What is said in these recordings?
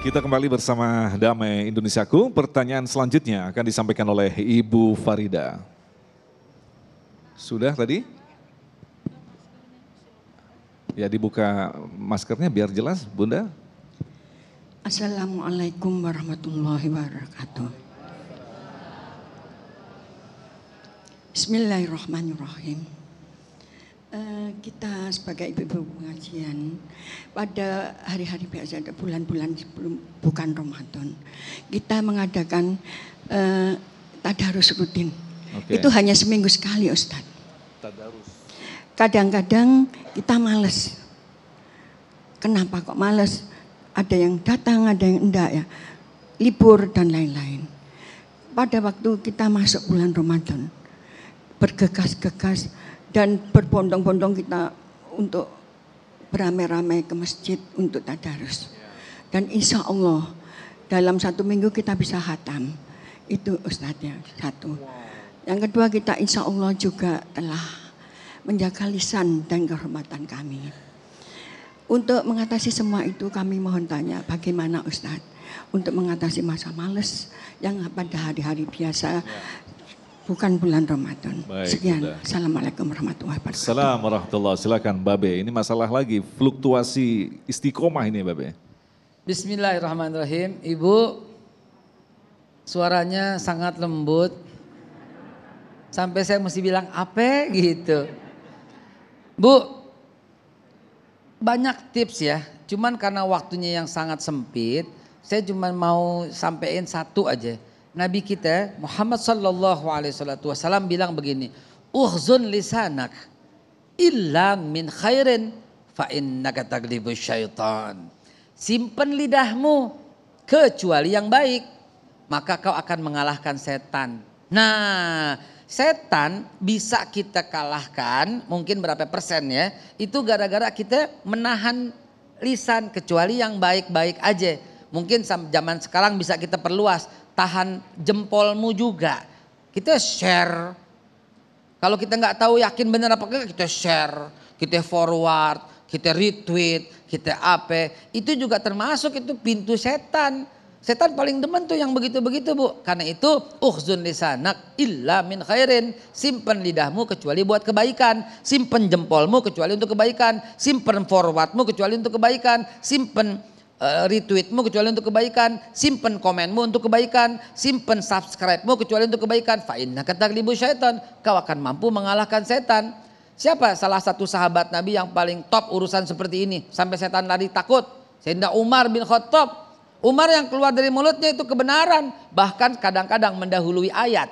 Kita kembali bersama Damai Indonesiaku. Pertanyaan selanjutnya akan disampaikan oleh Ibu Farida. Sudah tadi? Ya, dibuka maskernya biar jelas, Bunda. Assalamualaikum warahmatullahi wabarakatuh. Bismillahirrahmanirrahim. Kita sebagai ibu-ibu pengajian pada hari-hari biasa, bulan-bulan sebelum bukan Ramadan, kita mengadakan tadarus rutin. Itu hanya seminggu sekali, Ustadz. Tadarus. Kadang-kadang kita males. Kenapa kok males? Ada yang datang, ada yang enggak ya. Libur dan lain-lain. Pada waktu kita masuk bulan Ramadan, bergegas-gegas dan berbondong-bondong kita untuk beramai-ramai ke masjid untuk tadarus. Dan insya Allah dalam 1 minggu kita bisa khatam. Itu Ustadznya, satu. Yang kedua, kita insya Allah juga telah menjaga lisan dan kehormatan kami. Untuk mengatasi semua itu kami mohon tanya bagaimana Ustadz untuk mengatasi masa males yang pada hari-hari biasa bukan bulan Ramadan. Baik, sekian. Bunda. Assalamualaikum warahmatullahi wabarakatuh. Assalamualaikum warahmatullahi wabarakatuh. Silakan Babe. Ini masalah lagi fluktuasi istiqomah ini Babe. Bismillahirrahmanirrahim. Ibu, suaranya sangat lembut. Sampai saya mesti bilang apa gitu. Bu, banyak tips ya. Cuman karena waktunya yang sangat sempit, saya cuma mau sampaikan satu aja. Nabi kita Muhammad sallallahu alaihi wasallam bilang begini, "Ukhzun lisanak illa min khairin fa innaka taglibu syaitan." Simpan lidahmu kecuali yang baik, maka kau akan mengalahkan setan. Nah, setan bisa kita kalahkan mungkin berapa persen ya, itu gara-gara kita menahan lisan kecuali yang baik-baik aja. Mungkin zaman sekarang bisa kita perluas, tahan jempolmu juga. Kita share. Kalau kita nggak tahu yakin benar apa enggak, kita share, kita forward, kita retweet, kita apa. Itu juga termasuk itu pintu setan. Setan paling demen tuh yang begitu-begitu Bu. Karena itu ukhzun lisanak illa min khairin. Simpen lidahmu kecuali buat kebaikan. Simpen jempolmu kecuali untuk kebaikan. Simpen forwardmu kecuali untuk kebaikan. Simpen retweetmu kecuali untuk kebaikan. Simpen komenmu untuk kebaikan. Simpen subscribe-mu kecuali untuk kebaikan. Fa innaka taglibu syaitan. Kau akan mampu mengalahkan setan. Siapa salah satu sahabat Nabi yang paling top urusan seperti ini? Sampai setan lari takut. Sayyidina Umar bin Khattab. Umar yang keluar dari mulutnya itu kebenaran. Bahkan kadang-kadang mendahului ayat.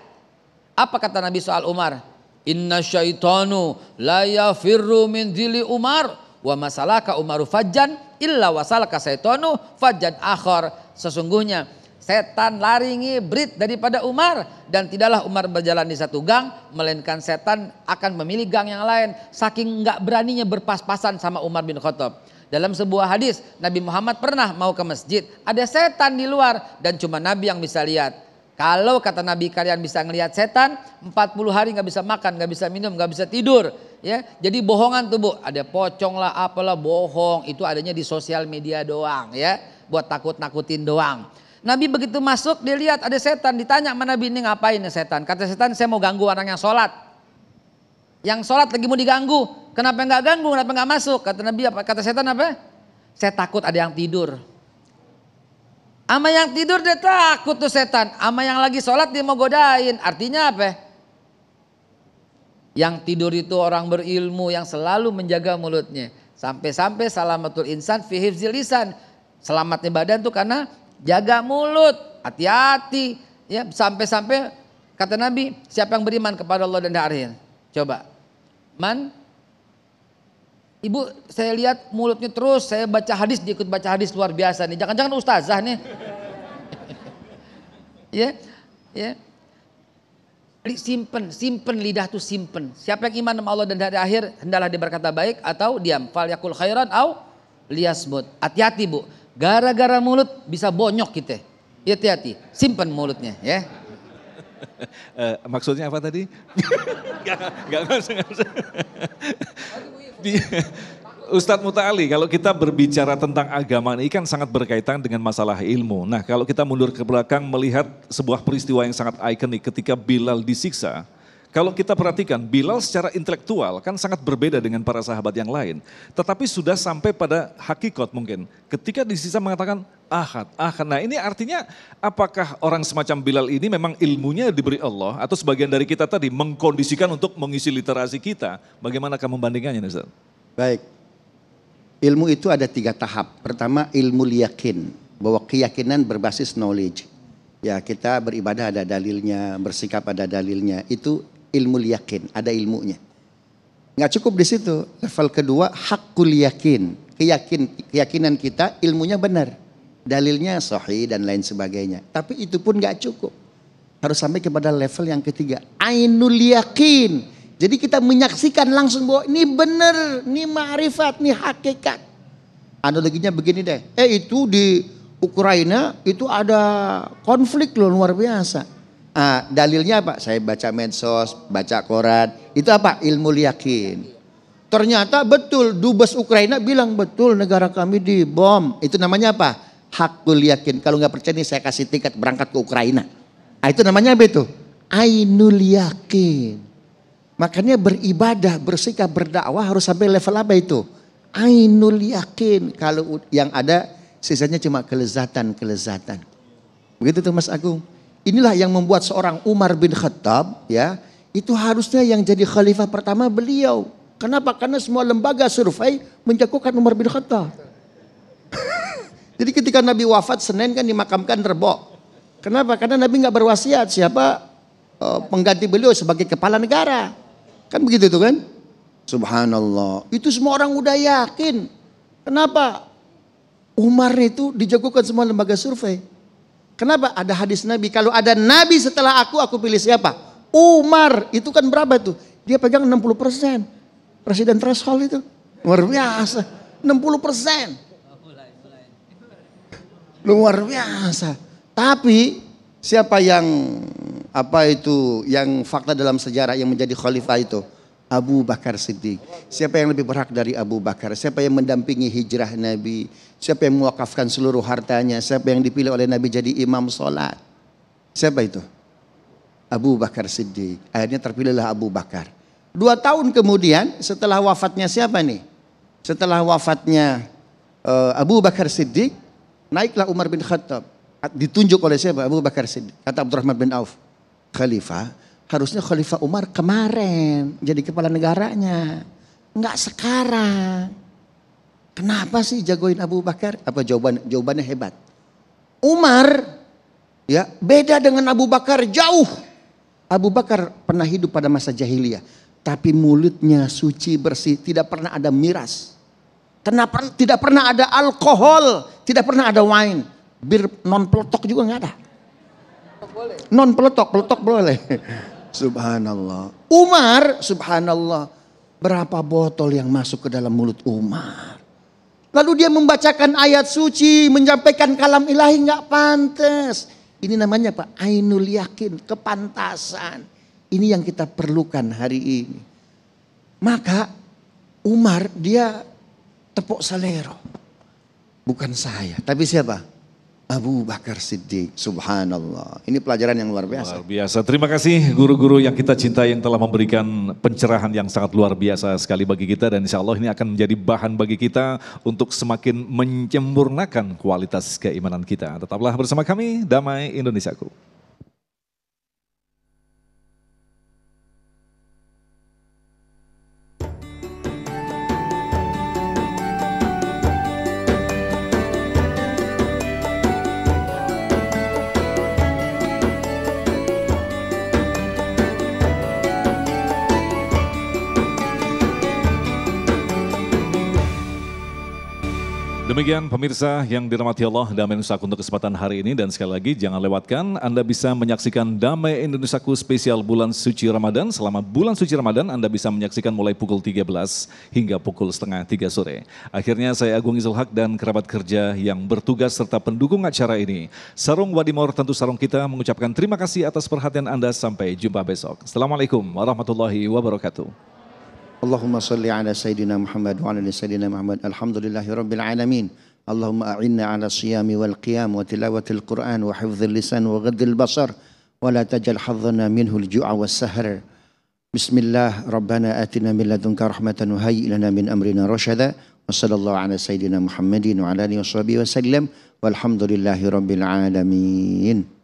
Apa kata Nabi soal Umar? Inna syaitanu la yafirru min dhili Umar. Wa masalaka Umaru fajjan illa wasalaka syaitanu fajjan akhar. Sesungguhnya setan lari ngibrit daripada Umar. Dan tidaklah Umar berjalan di satu gang. Melainkan setan akan memilih gang yang lain. Saking gak beraninya berpas-pasan sama Umar bin Khattab. Dalam sebuah hadis Nabi Muhammad pernah mau ke masjid, ada setan di luar dan cuma Nabi yang bisa lihat. Kalau kata Nabi kalian bisa ngelihat setan, 40 hari nggak bisa makan, nggak bisa minum, nggak bisa tidur. Ya, jadi bohongan tuh Bu, ada pocong lah, apalah bohong, itu adanya di sosial media doang ya, buat takut-nakutin doang. Nabi begitu masuk dia lihat ada setan, ditanya sama Nabi ini ngapain ya setan? Kata setan saya mau ganggu orang yang sholat. Yang sholat lagi mau diganggu, kenapa nggak ganggu, kenapa nggak masuk? Kata Nabi apa? Kata setan apa? Saya takut ada yang tidur. Ama yang tidur dia takut tuh setan. Ama yang lagi sholat dia mau godain. Artinya apa? Yang tidur itu orang berilmu yang selalu menjaga mulutnya. Sampai-sampai salamatul insan fi hifzil lisan. Selamatnya badan tuh karena jaga mulut. Hati-hati. Ya, sampai-sampai kata Nabi, siapa yang beriman kepada Allah dan hari akhir? Coba. Ibu saya lihat mulutnya terus, saya baca hadis, dia ikut baca hadis luar biasa nih. Jangan-jangan ustazah nih. Ya, ya. Simpen lidah tuh simpen. Siapa yang iman sama Allah dan hari akhir, hendaklah dia berkata baik atau diam. Fal yakul khairan au liyasmut. Hati-hati Bu, gara-gara mulut bisa bonyok kita. Hati-hati, simpen mulutnya ya. Maksudnya apa tadi? Gak usah. Ustadz Muta'ali, kalau kita berbicara tentang agama ini kan sangat berkaitan dengan masalah ilmu. Nah, kalau kita mundur ke belakang melihat sebuah peristiwa yang sangat ikonik ketika Bilal disiksa. Kalau kita perhatikan, Bilal secara intelektual kan sangat berbeda dengan para sahabat yang lain. Tetapi sudah sampai pada hakikat mungkin. Ketika disiksa mengatakan ahad, ahad. Nah ini artinya apakah orang semacam Bilal ini memang ilmunya diberi Allah atau sebagian dari kita tadi mengkondisikan untuk mengisi literasi kita. Bagaimana kamu membandingkannya Ustaz? Baik, ilmu itu ada 3 tahap. Pertama ilmu yakin, bahwa keyakinan berbasis knowledge. Ya kita beribadah ada dalilnya, bersikap ada dalilnya. Itu ilmu yakin, ada ilmunya. Nggak cukup di situ. Level kedua hakul yakin, keyakinan kita ilmunya benar, dalilnya sahih dan lain sebagainya. Tapi itu pun nggak cukup. Harus sampai kepada level yang ketiga, ainul yakin. Jadi kita menyaksikan langsung bahwa ini benar, ini ma'rifat, ini hakikat. Analoginya begini deh. Itu di Ukraina itu ada konflik loh luar biasa. Dalilnya apa? Saya baca medsos, baca koran. Itu apa? Ilmu yakin. Ternyata betul, dubes Ukraina bilang betul negara kami dibom. Itu namanya apa? Hakul yakin. Kalau nggak percaya nih saya kasih tiket berangkat ke Ukraina. Itu namanya apa itu? Ainul yakin. Makanya beribadah, bersikap, berdakwah harus sampai level apa itu? Ainul yakin. Kalau yang ada sisanya cuma kelezatan-kelezatan. Begitu tuh Mas Agung. Inilah yang membuat seorang Umar bin Khattab ya, itu harusnya yang jadi khalifah pertama beliau. Kenapa? Karena semua lembaga survei menjagokan Umar bin Khattab. Jadi ketika Nabi wafat Senin kan dimakamkan Rebo. Kenapa? Karena Nabi nggak berwasiat siapa pengganti beliau sebagai kepala negara. Kan begitu tuh kan? Subhanallah. Itu semua orang udah yakin. Kenapa? Umar itu dijagokan semua lembaga survei. Kenapa? Ada hadis Nabi. Kalau ada Nabi setelah aku pilih siapa? Umar. Itu kan berapa tuh? Dia pegang 60%. Presiden threshold itu. Luar biasa. 60%. Luar biasa. Tapi siapa yang yang fakta dalam sejarah yang menjadi khalifah itu? Abu Bakar Siddiq. Siapa yang lebih berhak dari Abu Bakar? Siapa yang mendampingi hijrah Nabi? Siapa yang mewakafkan seluruh hartanya? Siapa yang dipilih oleh Nabi jadi imam sholat? Siapa itu? Abu Bakar Siddiq. Akhirnya terpilihlah Abu Bakar. 2 tahun kemudian setelah wafatnya siapa nih? Setelah wafatnya Abu Bakar Siddiq, naiklah Umar bin Khattab. Ditunjuk oleh siapa? Abu Bakar Siddiq. Kata Abdurrahman bin Auf, Khalifah, harusnya Khalifah Umar kemarin jadi kepala negaranya. Enggak sekarang. Kenapa sih jagoin Abu Bakar? Apa jawabannya hebat. Umar ya beda dengan Abu Bakar jauh. Abu Bakar pernah hidup pada masa jahiliyah. Tapi mulutnya suci bersih. Tidak pernah ada miras. Tidak pernah ada alkohol. Tidak pernah ada wine. Bir non peletok juga nggak ada. Non peletok boleh. Subhanallah. Umar, subhanallah. Berapa botol yang masuk ke dalam mulut Umar. Lalu dia membacakan ayat suci, menyampaikan kalam ilahi nggak pantas. Ini namanya Pak, ainul yakin, kepantasan. Ini yang kita perlukan hari ini. Maka Umar dia tepuk salero. Bukan saya, tapi siapa? Abu Bakar Siddiq, subhanallah. Ini pelajaran yang luar biasa. Luar biasa. Terima kasih guru-guru yang kita cintai yang telah memberikan pencerahan yang sangat luar biasa sekali bagi kita. Dan insya Allah ini akan menjadi bahan bagi kita untuk semakin menyempurnakan kualitas keimanan kita. Tetaplah bersama kami, Damai Indonesiaku. Demikian pemirsa yang dirahmati Allah, Damai Indonesiaku untuk kesempatan hari ini. Dan sekali lagi jangan lewatkan, Anda bisa menyaksikan Damai Indonesiaku spesial bulan suci Ramadan. Selama bulan suci Ramadan Anda bisa menyaksikan mulai pukul 13 hingga pukul setengah 3 sore. Akhirnya saya Agung Izul Haq dan kerabat kerja yang bertugas serta pendukung acara ini. Sarung Wadimor tentu sarung kita mengucapkan terima kasih atas perhatian Anda. Sampai jumpa besok. Assalamualaikum warahmatullahi wabarakatuh. Allahumma salli ala Sayyidina Muhammad wa ala ali Sayyidina Muhammad. Alhamdulillahi Rabbil Alamin. Allahumma a'inna ala siyami wal qiyam wa tilawatil Quran wa hifdzil lisan wa ghaddil basar wa la tajal hadzana minhu al-ju'a was sahar. Bismillah, Rabbana atina min ladunka rahmatan wa hayyi lana min amrina rasyada. Wa sallallahu ala Sayyidina Muhammadin wa ala alihi wa sahbihi wa sallam. Walhamdulillahi Rabbil Alamin.